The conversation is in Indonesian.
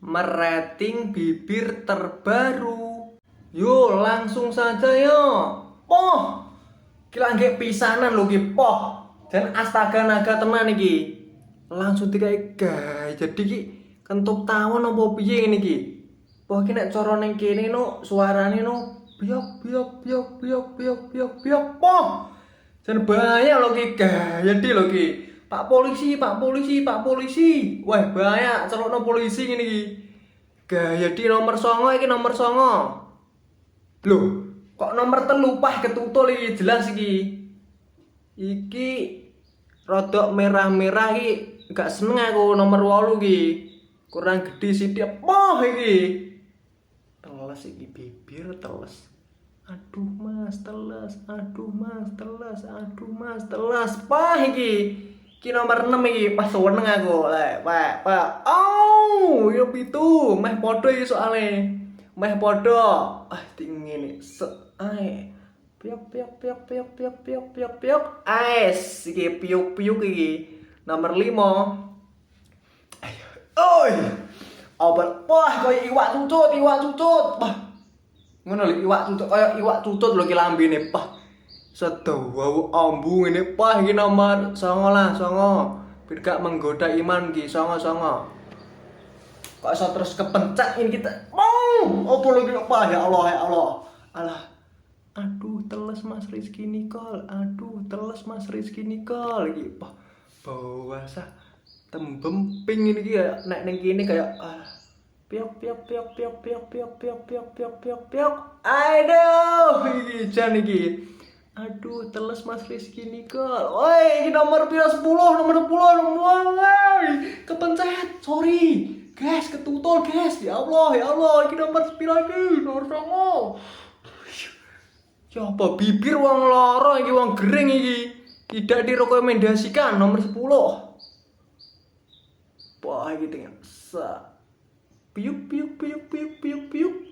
merating bibir terbaru. Yo, langsung saja yo. Poh, kira nggak pisanan lo ki poh. Dan astaga naga tenan iki. Langsung dikai guys. Jadi ki kentut tawon apa piye ngene iki? Poh ki nek cara ning kene no suarane no biok biok biok biok biok biok biok poh. Jan bahaya lo ki guys. Jadi lo ki. Pak polisi, Pak polisi, Pak polisi. Wah, bahaya celokno polisi ngene iki. Gaya di nomor 9 iki nomor 9. Loh, kok nomor 3 pah ketutul iki jelas iki. Iki rodok merah-merah iki gak seneng aku nomor 8 iki. Kurang gede sithik poh iki. Teles iki bibir teles. Aduh Mas, teles. Aduh Mas, teles. Aduh Mas, teles. Pah iki. Iki nomor 6 iki pas seneng aku. Pak. Oh, yo pitu, meh padha iki soalnya. Meh padha. Ah, dingin iki. Ae. Piok piok piok piok piok piok piok piok. Ais, iki piuk-piuk iki. Nomor 5. Ayo. Oi. Obat. Wah, koyo iwak cucut. Wah. Ngono lho iwak cucut koyo iwak cucut lho ki lambene, Pak. Sedawa ambu ngene pah iki nomor 9 biar gak menggoda iman ki 9. Kok iso terus kepencet ini kita. Opo lagi pah ya Allah ya Allah. Alah. Aduh teles Mas Rizky Nicole. Aduh teles Mas Rizky Nicole iki pah. Bawasah tembem ping ini ki ya nek ning kene kayak piok piok piok piok piok piok piok piok piok piok piok. Aduh iki jan iki. Aduh, teles Mas Rizky Nicole. Woi, ini nomor 10, nomor 10. Woi, kepencet. Sorry. Guys, ketutul, guys. Ya Allah, ini nomor 9 iki, nomor 9. Ya apa bibir wong loro iki wong gering iki. Tidak direkomendasikan nomor 10. Wah, iki tengah. Piuk piuk piuk piuk piuk piuk.